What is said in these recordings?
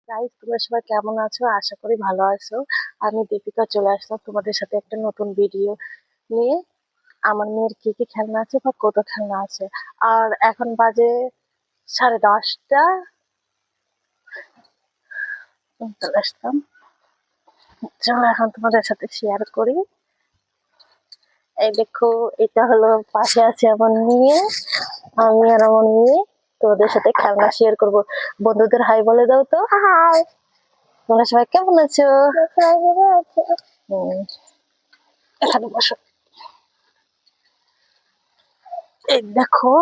Guys, তোমরা সবাই কেমন আছো? আশা করি ভালো আছো। আমি দীপিকা চলে আসলাম তোমাদের সাথে একটা নতুন ভিডিও নিয়ে। আমার মেয়ের কি কি খেলনা আছে বা কত খেলনা আছে। আর এখন বাজে 10:30। চলে আসলাম। চলো এখন তোমাদের সাথে শেয়ার করি। এই দেখো, এটা হলো পাশে আছে আমার মেয়ে। আমি আর আমার মেয়ে তোমাদের সাথে খেলনা শেয়ার করব। বন্ধুদের হাই বলে দাও তো। হাই। তোমরা সবাই কেমন আছো? হুম, এখানে বসো। এই দেখো,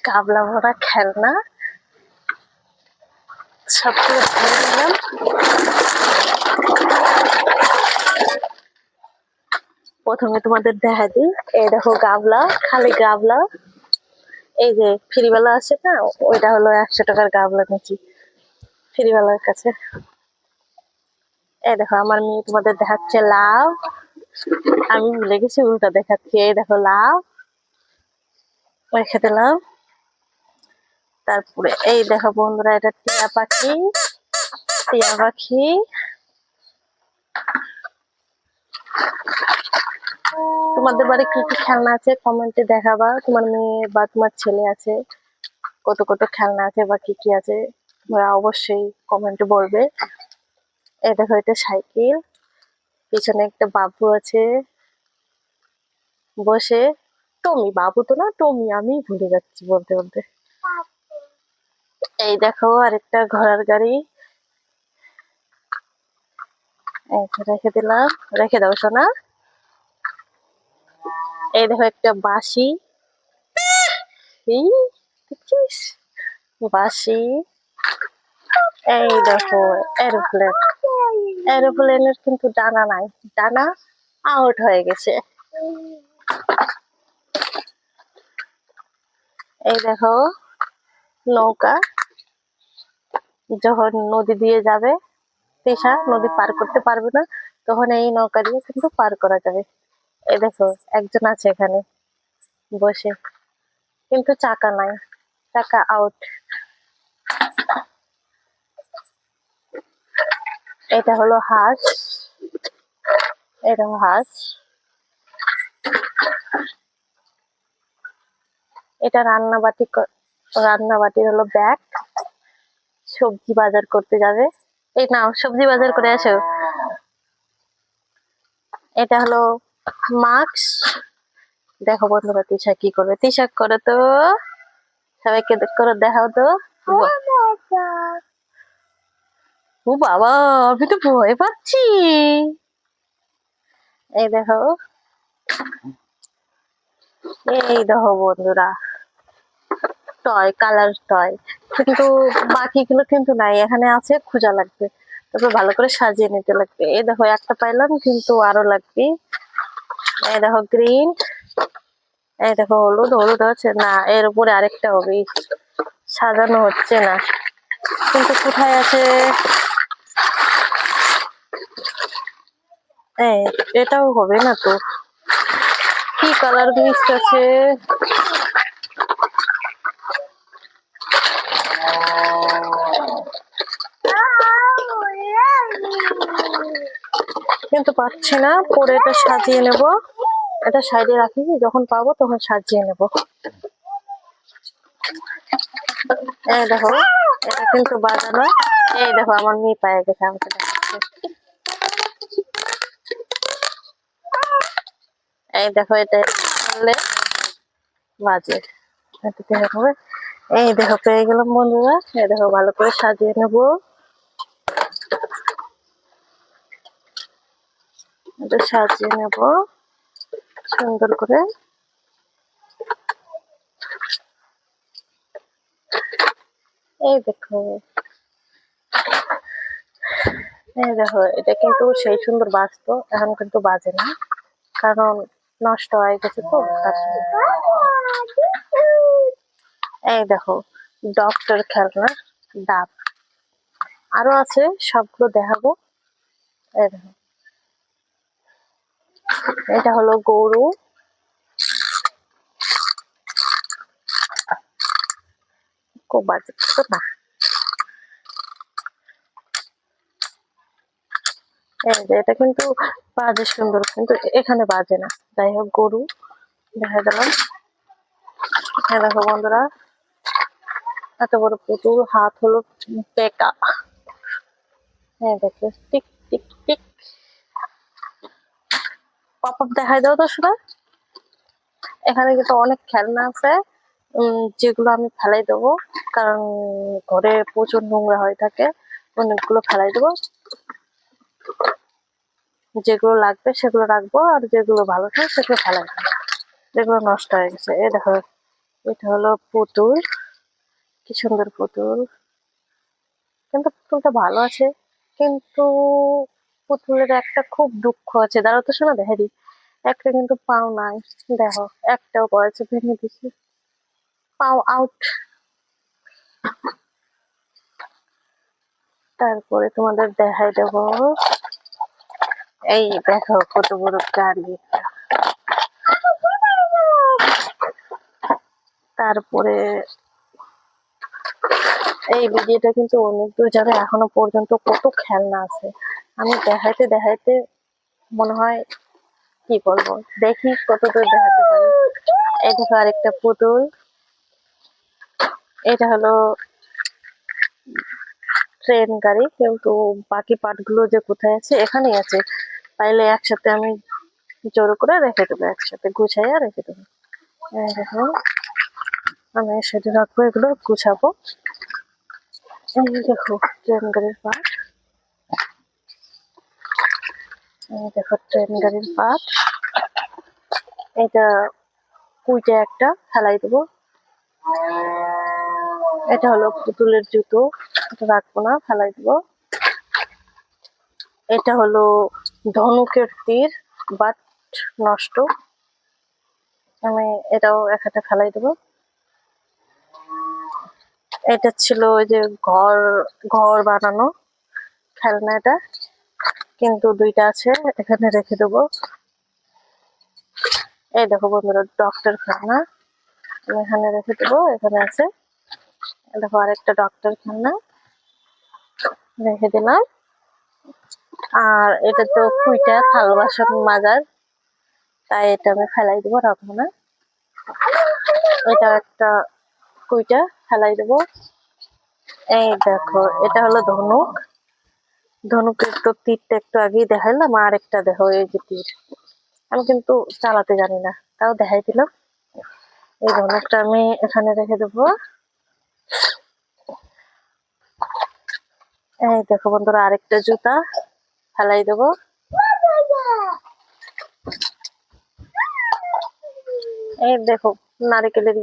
গাবলা ভরা খেলনা সবগুলো ভরে নিলাম। প্রথমে তোমাদের দেখা দিই। এই দেখো গাবলা, খালি গাবলা। এই যে ফ্রিওয়ালা আছে না, ওইটা হলো 100 টাকার গাবলা নিচ্ছি ফ্রিওয়ালার কাছে। এই দেখো আমার মেয়ে তোমাদের দেখাচ্ছে লাভ। আমি ভুলে গেছি, উল্টা দেখাচ্ছি। এই দেখো লাভ, রেখে দিলাম। তারপরে এই দেখো বন্ধুরা, এটা টিয়া পাখি। টিয়া পাখি। তোমাদের বাড়ি কি কি খেলনা আছে কমেন্টে দেখাবা। তোমার মেয়ে বা তোমার ছেলে আছে, কত কত খেলনা আছে বা কি কি আছে তোমরা অবশ্যই কমেন্টে বলবে। এই দেখো, এটা সাইকেল। পিছনে একটা বাবু আছে বসে। টমি, বাবু তো না, টমি, আমি ভুলে যাচ্ছি বলতে বলতে। এই দেখো আরেকটা ঘোড়ার গাড়ি। রেখে দিলাম। রেখে দাও সোনা। এই দেখো একটা বাঁশি। এই দেখছিস, বাঁশি। এই দেখো এরোপ্লেন। এরোপ্লেনের কিন্তু ডানা নাই, ডানা আউট হয়ে গেছে। এই দেখো নৌকা, যখন নদী দিয়ে যাবে, তৃষা নদী পার করতে পারবে না, তখন এই নৌকা দিয়ে কিন্তু পার করা যাবে। এই দেখো একজন আছে এখানে বসে, কিন্তু চাকা নাই, চাকা আউট। এটা হলো হাঁস। এটা হাঁস। এটা রান্নাবাটির হলো ব্যাগ। সবজি বাজার করতে যাবে। এই নাও, সবজি বাজার করে আসো। এটা হলো মাস্ক। দেখো বন্ধুরা তিশা কি করবে। তিশা করে তো, সবাইকে করে দেখাও তো। ও বাবা, আমি তো ভয় পাচ্ছি। এই দেখো, এই দেখো বন্ধুরা, টয়, কালার টয়। কিন্তু বাকিগুলো কিন্তু নাই, এখানে আছে, খোঁজা লাগবে। তারপর ভালো করে সাজিয়ে নিতে লাগবে। এই দেখো একটা পাইলাম, কিন্তু আরো লাগবে। এই দেখো গ্রিন। এই দেখো হলুদ। হলুদ হচ্ছে না, এর উপরে আরেকটা হবে। সাজানো হচ্ছে না, কিন্তু কোথায় আছে? এটাও হবে না তো। কি কালার মিক্স আছে? কিন্তু পাচ্ছি না। পরে এটা সাজিয়ে নেব। এটা সাইডে রাখি, যখন পাবো তখন সাজিয়ে নেব। এই দেখো, এটা কিন্তু বাজানো। এই দেখো আমার মেয়ে পায়ে গেছে, আমাকে দেখাচ্ছে। এই দেখো, এটা করলে বাজে, এটাতে হবে। এই দেখো পেয়ে গেলাম বন্ধুরা। এই দেখো ভালো করে সাজিয়ে নেব। এটা সাজিয়ে নেব সুন্দর করে। এই দেখো, এই দেখো, এটা কিন্তু সেই সুন্দর বাজতো, এখন কিন্তু বাজে না, কারণ নষ্ট হয়ে গেছে তো। এই দেখো ডক্টর খেলনা, ডাব। আরো আছে, সবগুলো দেখাবো। এই দেখো, এটা হলো গরু। খুব বাজে তো না। এই যে এটা কিন্তু বাজে সুন্দর, কিন্তু এখানে বাজে না। যাই হোক, গরু দেখা দিলাম। হ্যাঁ দেখো বন্ধুরা, এত বড় পুতুল, হাত হলো পেকা। হ্যাঁ দেখো, tick tick tick. Pop up দেখাই দাও তো শোনা। এখানে কিন্তু অনেক খেলনা আছে, যেগুলো আমি ফেলাই দেবো, কারণ ঘরে প্রচুর নোংরা হয়ে থাকে। অনেকগুলো ফেলাই দেবো, যেগুলো লাগবে সেগুলো রাখবো, আর যেগুলো ভালো থাকে সেগুলো ফেলাই দেবো, যেগুলো নষ্ট হয়ে গেছে। এই দেখো, এটা হলো পুতুল, কি সুন্দর পুতুল, কিন্তু পুতুলটা ভালো আছে। কিন্তু পুতুলের একটা খুব দুঃখ আছে, দাঁড়াও তো শোনা দেখে দিই। একটা কিন্তু পাও নাই, দেখো একটাও পড়েছে, ভেঙে দিছি, পাও আউট। তারপরে তোমাদের দেখাই দেবো, এই দেখো কত বড় গাড়ি। তারপরে এই ভিডিওটা কিন্তু অনেক দূর যাবে, এখনো পর্যন্ত কত খেলনা আছে, আমি দেখাইতে দেখাইতে মনে হয় কি বলবো, দেখি কত দূর দেখাতে পারি। এই দেখো আরেকটা পুতুল, এটা হলো ট্রেন গাড়ি, কিন্তু বাকি পার্ট গুলো যে কোথায় আছে, এখানেই আছে। তাইলে একসাথে আমি জোর করে রেখে দেবো, একসাথে গুছাইয়া রেখে দেবো। এই দেখো, আমি সেটা রাখবো, এগুলো গুছাবো। এই দেখো ট্রেন গাড়ির পার্ট, এই দেখো ট্রেন গাড়ির পার্ট। এটা কুইটে একটা ফেলাই দেবো। এটা হলো পুতুলের জুতো, এটা রাখবো না, ফেলাই দেবো। এটা হলো ধনুকের তীর, বাট নষ্ট, আমি এটাও একটা ফেলাই দেবো। এটা ছিল ওই যে ঘর ঘর বানানো খেলনা, এটা কিন্তু দুইটা আছে, এখানে রেখে দেবো। এই দেখো বন্ধুরা, ডক্টর খেলনা, আমি এখানে রেখে দেবো, এখানে আছে। দেখো আরেকটা ডক্টর খেলনা রেখে দিলাম। আর এটা তো কুইটা, থাল বাসন মাজার, তাই এটা আমি ফেলাই দেবো, রাখবো না। এটা একটা কুইটা, ফেলাই দেবো। এই দেখো, এটা হলো ধনুক, ধনুকের তো তীরটা একটু আগেই দেখাইলাম, আর একটা দেখো এই যে তীর, আমি কিন্তু চালাতে জানি না, তাও দেখাই দিলাম। এই ধনুকটা আমি এখানে রেখে দেবো। এই দেখো বন্ধুরা, আরেকটা জুতা ফেলাই দেবো। এই দেখো নারকেলের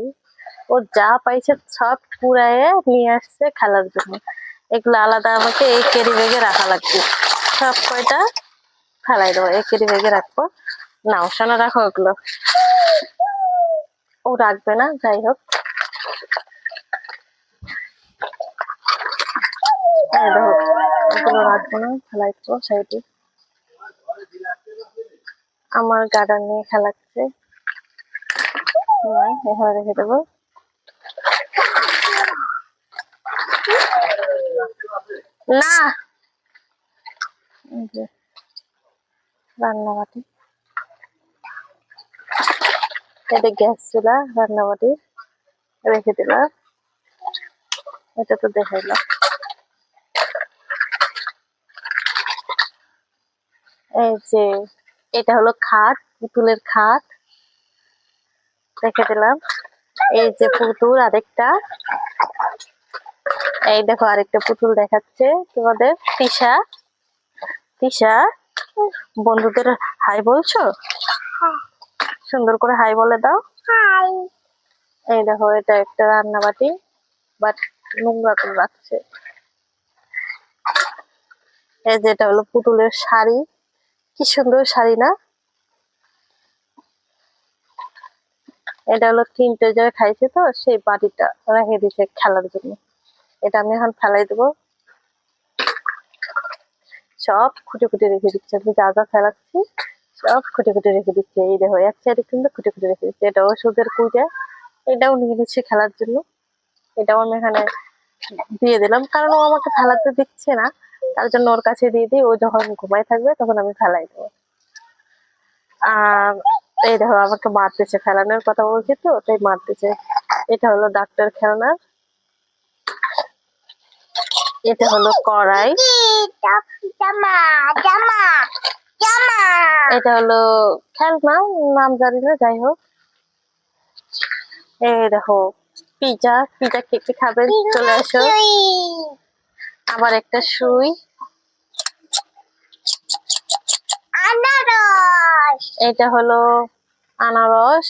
ও যা পাইছে সব পুরায়ে নিয়ে আসছে খেলার জন্য। এগুলো আলাদা আমাকে এই ক্যারি ব্যাগে রাখা লাগবে, সব কয়টা ফেলাই দেবো, এই ক্যারি ব্যাগে রাখবো। নাও সোনা রাখো এগুলো, ও রাখবে না, যাই হোক। দেখো এগুলো রাখবো না, ফেলাই দেবো সাইডে। আমার গার্ডেন নিয়ে খেলাচ্ছে, এখানে রেখে দেবো। না, রান্নাবাটি, এটা গ্যাস চুলা, রান্নাবাটি রেখে দিলাম। এটা তো দেখাইলাম। এই যে এটা হলো খাট, পুতুলের খাট রেখে দিলাম। এই যে পুতুল আরেকটা, এই দেখো আরেকটা পুতুল দেখাচ্ছে তোমাদের, তিশা। তিশা, বন্ধুদের হাই বলছো, সুন্দর করে হাই বলে দাও। এই দেখো, এটা একটা রান্নাবাটি, বাট নোংরা করে রাখছে। এই যে এটা হলো পুতুলের শাড়ি, কি সুন্দর শাড়ি না। এটা হলো তিনটে জায়গায় খাইছে তো, সেই বাটিটা রেখে দিছে খেলার জন্য। এটা আমি এখন ফেলাই দেবো, সব খুঁটে খুঁটে রেখে দিচ্ছে, আমি যা যা ফেলাচ্ছি সব খুঁটে খুঁটে রেখে দিচ্ছে। এই দেখো এক সাইডে কিন্তু খুঁটে খুঁটে রেখে দিচ্ছে। এটা ওষুধের কুইটা, এটাও নিয়ে নিচ্ছে খেলার জন্য, এটাও আমি এখানে দিয়ে দিলাম, কারণ ও আমাকে ফেলাতে দিচ্ছে না, তার জন্য ওর কাছে দিয়ে দিই, ও যখন ঘুমায় থাকবে তখন আমি ফেলাই দেবো। আর এই দেখো আমাকে মারতেছে, ফেলানোর কথা বলছি তো তাই মারতেছে। এটা হলো ডাক্তার খেলনা, এটা হলো কড়াই, এটা হলো খেলনা, নাম জানি না, যাই হোক। এই দেখো পিজা, পিজা কে কে খাবে চলে আসো। আবার একটা সুই, এটা হলো আনারস,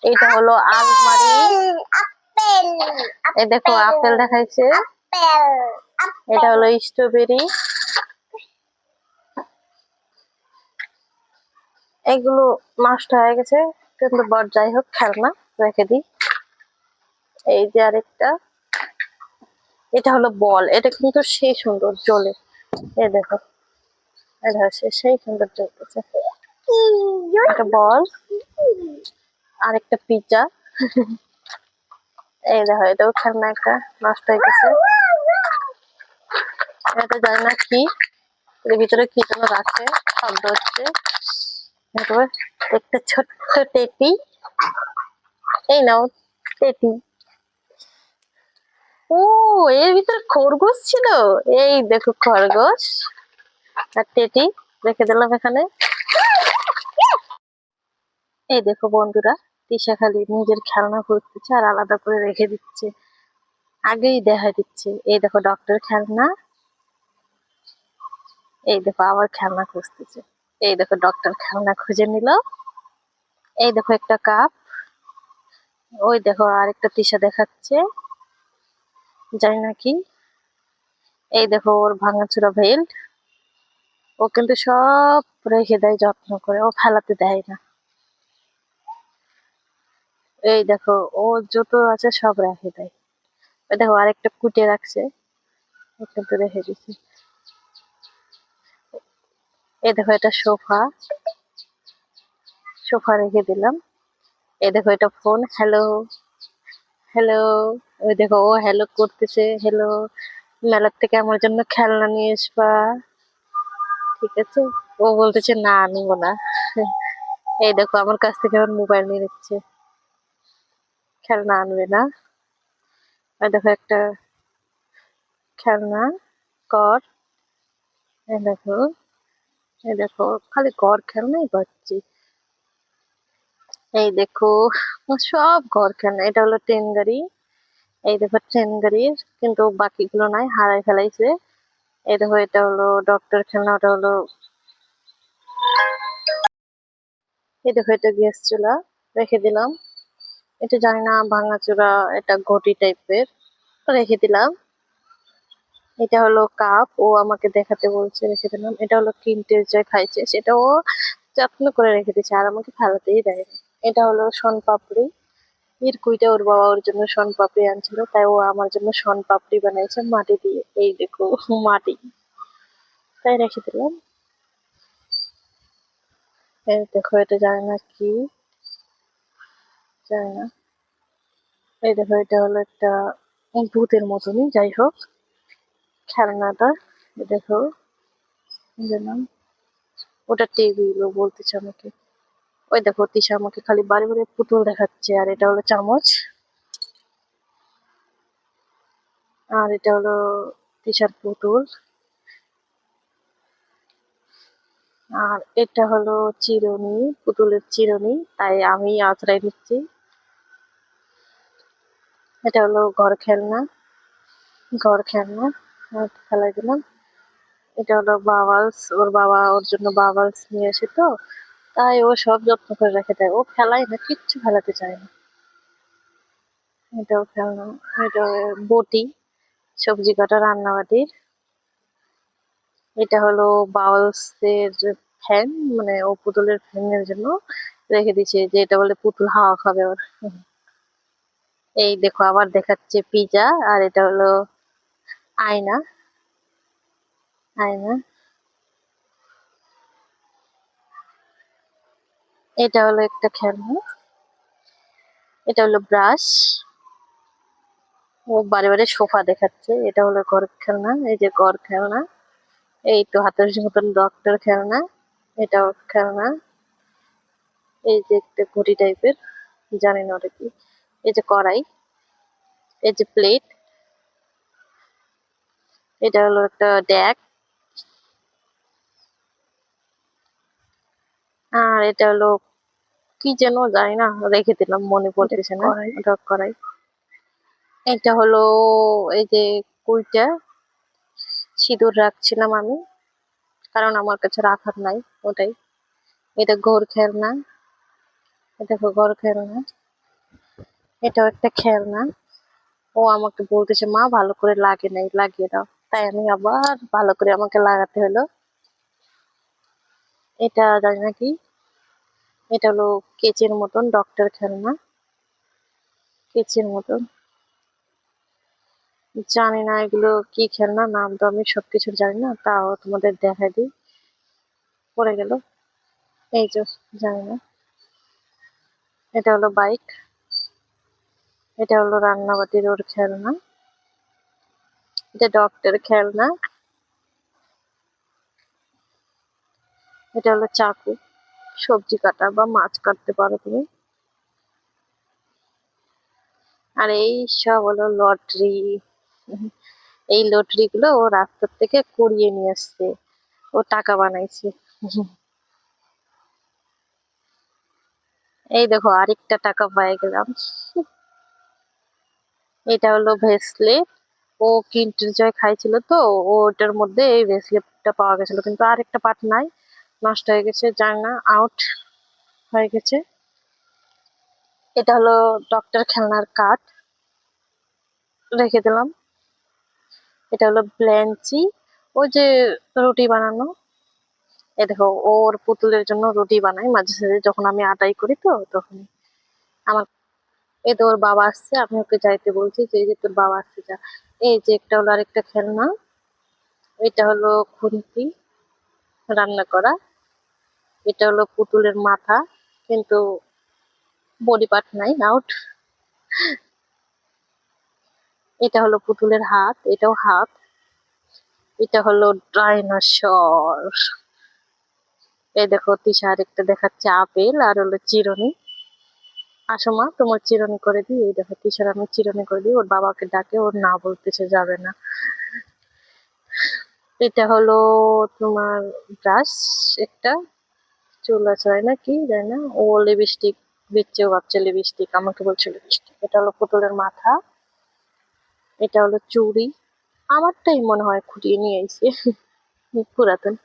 এটা হলো আলমারি, এই দেখো আপেল দেখাইছে, এটা হলো স্ট্রবেরি। এগুলো নষ্ট হয়ে গেছে কিন্তু বড়, যাই হোক খেলনা রেখে দিই। এই যে আরেকটা, এটা হলো বল, এটা কিন্তু সেই সুন্দর জ্বলে, এই দেখো, এটা সেই সুন্দর জ্বলতেছে, একটা বল। আরেকটা পিজ্জা, এই দেখো এটাও খেলনা একটা, নষ্ট হয়ে গেছে। এটা জানি না কি, এর ভিতরে কি যেন রাখে, শব্দ হচ্ছে। তারপর একটা ছোট্ট টেটি, এই নাও টেটি। ও, এর ভিতরে খরগোশ ছিল, এই দেখো খরগোশ আর টেটি রেখে দিলাম এখানে। এই দেখো বন্ধুরা, তিশা খালি নিজের খেলনা খুঁজতেছে আর আলাদা করে রেখে দিচ্ছে, আগেই দেখা দিচ্ছে। এই দেখো ডক্টর খেলনা, এই দেখো আবার খেলনা খুঁজতেছে, এই দেখো ডক্টর খেলনা খুঁজে নিল। এই দেখো একটা কাপ, ওই দেখো আরেকটা তিশা দেখাচ্ছে, জানি না কি। এই দেখো ওর ভাঙাচোরা বেল্ট, ও কিন্তু সব রেখে দেয় যত্ন করে, ও ফেলাতে দেয় না। এই দেখো ও যত আছে সব রেখে দেয়। ওই দেখো আরেকটা কুটে রাখছে, ও কিন্তু রেখে দিচ্ছে। এই দেখো এটা সোফা, সোফা রেখে দিলাম। এই দেখো এটা ফোন, হ্যালো হ্যালো, ওই দেখো ও হ্যালো করতেছে, হ্যালো, মেলার থেকে আমার জন্য খেলনা নিয়ে আসবা, ঠিক আছে। ও বলতেছে না আনবো না। এই দেখো আমার কাছ থেকে আমার মোবাইল নিয়ে নিচ্ছে, খেলনা আনবে না। ওই দেখো একটা খেলনা কর, এই দেখো, এই দেখো খালি ঘর খেলনাই পাচ্ছি। এই দেখো সব ঘর খেলনা, এটা হলো ট্রেন গাড়ি, এই দেখো ট্রেন গাড়ির কিন্তু বাকিগুলো নাই, হারাই ফেলাইছে। এই দেখো এটা হলো ডক্টর খেলনা, ওটা হলো, এই দেখো এটা গ্যাস চুলা রেখে দিলাম। এটা জানি না ভাঙাচোরা, এটা ঘটি টাইপের, রেখে দিলাম। এটা হলো কাপ, ও আমাকে দেখাতে বলছে, রেখে দিলাম। এটা হলো কিনতে যে খাইছে, সেটাও যত্ন করে রেখে দিচ্ছে আর আমাকে ফেলাতেই দেয় না। এটা হলো শনপাপড়ি, ইরকুইটা ওর বাবা ওর জন্য শনপাপড়ি আনছিল, তাই ও আমার জন্য শনপাপড়ি বানাইছে মাটি দিয়ে, এই দেখো মাটি, তাই রেখে দিলাম। এই দেখো এটা জানি না কি, জানি না। এই দেখো এটা হলো একটা ভূতের মতনই, যাই হোক খেলনাটা, এই দেখো দিলাম। ওটা টেবিল, ও বলতেছে আমাকে। ওই দেখো তিশা আমাকে খালি বারে বারে পুতুল দেখাচ্ছে, আর এটা হলো চামচ, আর এটা হলো তিশার পুতুল, আর এটা হলো চিরুনি, পুতুলের চিরুনি, তাই আমি আঁচড়াই দিচ্ছি। এটা হলো ঘর খেলনা, ঘর খেলনা ফেলাই দিলাম। এটা হলো বাবলস, ওর বাবা ওর জন্য বাবলস নিয়ে আসে তো, তাই ও সব যত্ন করে রেখে দেয়, ও ফেলাই না, কিচ্ছু ফেলাতে চায় না। এটাও খেলনা, এটা বটি, সবজি কাটা রান্না বাটির। এটা হলো বাউলস এর ফ্যান, মানে ও পুতুলের ফ্যানের জন্য রেখে দিছে, যে এটা বলে পুতুল হাওয়া খাবে ওর। এই দেখো আবার দেখাচ্ছে পিজা, আর এটা হলো আয়না, আয়না। এটা হলো একটা খেলনা, এটা হলো ব্রাশ, ও বারে বারে সোফা দেখাচ্ছে। এটা হলো ঘর খেলনা, এই যে ঘর খেলনা। এই তো হাতের মতন ডক্টর খেলনা, এটাও খেলনা। এই যে একটা ঘড়ি টাইপের, জানি না ওটা কি। এই যে কড়াই, এই যে প্লেট, এটা হলো একটা ড্যাক, আর এটা হলো কি যেন জানি না, রেখে দিলাম, মনে পড়তেছে না। ওটা কড়াই। এটা হলো এই যে কুইটা, সিঁদুর রাখছিলাম আমি, কারণ আমার কাছে রাখার নাই ওটাই। এটা ঘর খেলনা, এটা ঘর খেলনা। এটাও একটা খেলনা। ও আমাকে বলতেছে মা ভালো করে লাগে নাই, লাগিয়ে দাও। তাই আমি আবার ভালো করে আমাকে লাগাতে হলো। এটা জানি না কি, এটা হলো কেচের মতন ডক্টর খেলনা, কেচের মতন। জানি না এগুলো কি খেলনা, নাম তো আমি সবকিছু জানি না, তাও তোমাদের দেখাই দিই। পড়ে গেল, এই যে, জানি না। এটা হলো বাইক, এটা হলো রান্নাবাতির ওর খেলনা, এটা ডক্টর খেলনা। এটা হলো চাকু, সবজি কাটা বা মাছ কাটতে পারো তুমি। আর এই সব হলো লটারি। এই লটারি গুলো ও রাস্তার থেকে কুড়িয়ে নিয়ে আসছে, ও টাকা বানাইছে। এই দেখো আরেকটা টাকা পেয়ে গেলাম। এটা হলো ভেসলেট, ও কিন্ডার জয় খাইছিল তো, ওটার মধ্যে এই ভেসলেটটা পাওয়া গেছিল, কিন্তু আরেকটা পার্ট নাই, নষ্ট হয়ে গেছে, জানি না, আউট হয়ে গেছে। এটা হলো ডক্টর খেলনার কাঠ, রেখে দিলাম। এটা হলো ব্ল্যাঞ্চি, ওই যে রুটি বানানো। এ দেখো ওর পুতুলের জন্য রুটি বানাই মাঝে সাঝে, যখন আমি আটাই করি তো তখন। আমার, এই তো ওর বাবা আসছে, আমি ওকে যাইতে বলছি যে এই যে তোর বাবা আসছে যা। এই যে একটা হলো আরেকটা খেলনা, এটা হলো খুন্তি রান্না করা। এটা হলো পুতুলের মাথা, কিন্তু বডি পার্ট নাই, আউট। এটা হলো পুতুলের হাত, এটাও হাত। এটা হলো ডাইনোসর। এই দেখো তিশা আরেকটা দেখাচ্ছে আপেল, আর হলো চিরুনি। আসো মা তোমার চিরুনি করে দিই। এই দেখো তিশার আমি চিরুনি করে দিই, ওর বাবাকে ডাকে, ওর না বলতেছে যাবে না। এটা হলো তোমার ব্রাশ একটা, চুল আঁচড়ায় না কি জানি না, ও লিপস্টিক দিচ্ছে, ও ভাবছে লিপস্টিক, আমাকে বলছে লিপস্টিক। এটা হলো পুতুলের মাথা। এটা হলো চুড়ি, আমারটাই মনে হয় খুঁটিয়ে নিয়ে এসে, পুরাতন।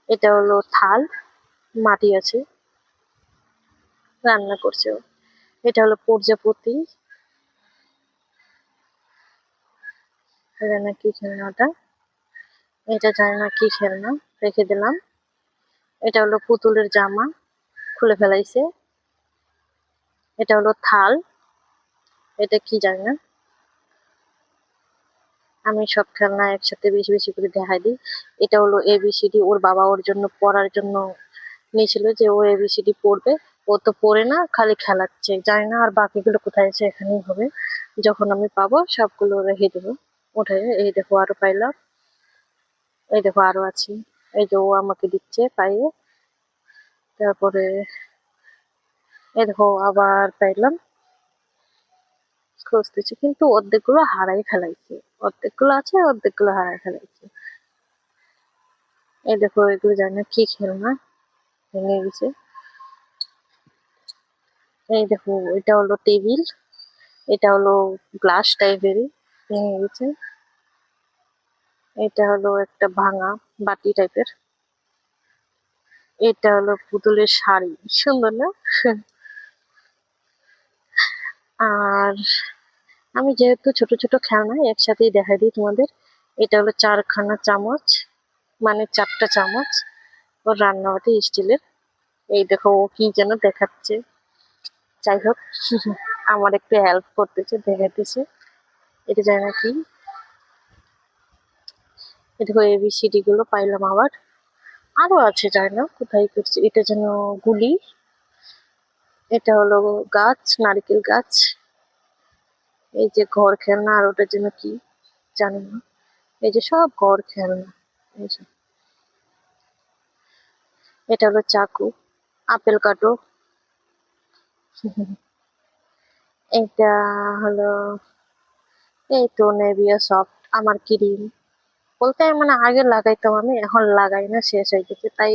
এটা হলো থাল, মাটি আছে, রান্না করছে ও। এটা হলো প্রজাপতি, এটা না কি খেলনাটা, এটা জানি না কি খেলনা, রেখে দিলাম। এটা হলো পুতুলের জামা, খুলে ফেলাইছে। এটা হলো থাল, এটা কি জানি না। আমি সব খেলনা একসাথে বেশি বেশি করে দেখাই দিই। এটা হলো এবিসিডি, ওর বাবা ওর জন্য পড়ার জন্য নিয়েছিল, যে ও এবিসিডি পড়বে। ও তো পড়ে না, খালি খেলাচ্ছে, জানি না আর বাকিগুলো কোথায় আছে, এখানেই হবে। যখন আমি পাবো সবগুলো রেখে দেবো উঠে। এই দেখো আরো পাইলাম, এই দেখো আরো আছে। এই যে ও আমাকে দিচ্ছে পাইয়ে। তারপরে এই দেখো আবার পাইলাম, খুঁজতেছি, কিন্তু অর্ধেকগুলো হারাই ফেলাইছে। অর্ধেকগুলো আছে, অর্ধেকগুলো হারাই ফেলাইছে। এই দেখো এগুলো জানি না কি খেলনা, ভেঙে গেছে। এই দেখো এটা হলো টেবিল, এটা হলো গ্লাস টাইপেরই, ভেঙে গেছে। এটা হলো একটা ভাঙা বাটি টাইপের। এটা হলো পুতুলের শাড়ি, সুন্দর না? আর আমি যেহেতু ছোট ছোট খেলনা একসাথেই দেখাই দিই তোমাদের। এটা হলো চারখানা চামচ, মানে চারটা চামচ, ওর রান্নাবাটি স্টিলের। এই দেখো ও কি যেন দেখাচ্ছে, যাই হোক। আমার একটু হেল্প করতেছে, দেখাতেছে। এটা জানি না কি। এ দেখো এবিসিডি গুলো পাইলাম আবার, আরো আছে জানি না কোথায় করছে। এটা যেন গুলি। এটা হলো গাছ, নারকেল গাছ। এই যে ঘর খেলনা, আর ওটার জন্য কি জানি না। এই যে সব ঘর খেলনা। এই যে এটা হলো চাকু, আপেল কাটো। এটা হলো এই তো নেভিয়া সফট আমার ক্রিম। বলতে মানে আগে লাগাইতাম আমি, এখন লাগাই না, শেষ হয়ে গেছে তাই।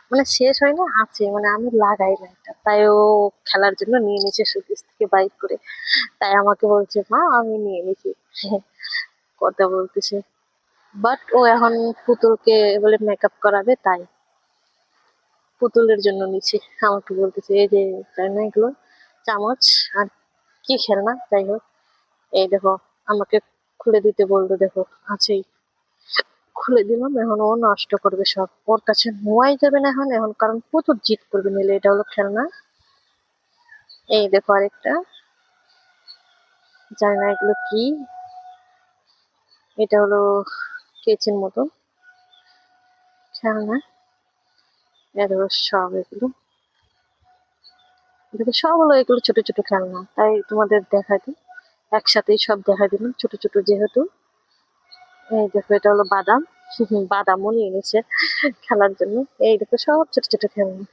মানে শেষ হয় না, আছে, মানে আমি লাগাই না এটা, তাই ও খেলার জন্য নিয়ে নিয়েছে সুকেস থেকে বাইক করে। তাই আমাকে বলছে মা আমি নিয়ে নিয়েছি। কথা বলতেছে। বাট ও এখন পুতুলকে বলে মেকআপ করাবে, তাই পুতুলের জন্য নিচ্ছে। আমাকে বলতেছে এই যে তাই না এগুলো চামচ আর কি খেলনা, যাই হোক। এই দেখো আমাকে খুলে দিতে বললো, দেখো আছেই। খুলে দিলাম, এখন ও নষ্ট করবে সব, ওর কাছে নোয়াই যাবে না এখন, এখন কারণ প্রচুর জিদ করবে নিলে। এটা হলো খেলনা। এই দেখো আরেকটা, জানি না এগুলো কি। এটা হলো কেচির মতো খেলনা। এ দেখো সব এগুলো, দেখো সব হলো এগুলো ছোট ছোট খেলনা, তাই তোমাদের দেখাই দিই। একসাথেই সব দেখা দিলাম ছোট ছোট যেহেতু। এই দেখো এটা হলো বাদাম। বাদামও নিয়ে নিয়েছে খেলার জন্য। এই দেখো সব ছোট ছোট খেলনা,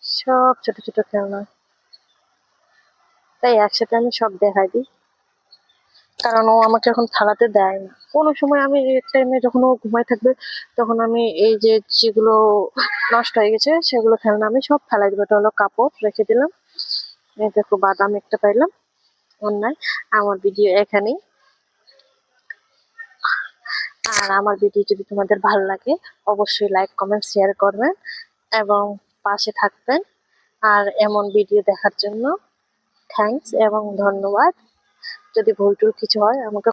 সব ছোট ছোট খেলনা, তাই একসাথে আমি সব দেখাই দিই। কারণ ও আমাকে এখন খেলাতে দেয় না কোনো সময়। আমি এক টাইমে যখন ও ঘুমায় থাকবে, তখন আমি এই যে যেগুলো নষ্ট হয়ে গেছে সেগুলো খেলনা আমি সব ফেলাই দেবো। এটা হলো কাপড় রেখে দিলাম। এই দেখো বাদাম একটা পাইলাম অন্যায়। আমার ভিডিও এখানেই। আর আমার ভিডিও যদি তোমাদের ভালো লাগে, অবশ্যই লাইক কমেন্ট শেয়ার করবেন এবং পাশে থাকবেন। আর এমন ভিডিও দেখার জন্য থ্যাঙ্কস এবং ধন্যবাদ। যদি ভুল টুল কিছু হয় আমাকে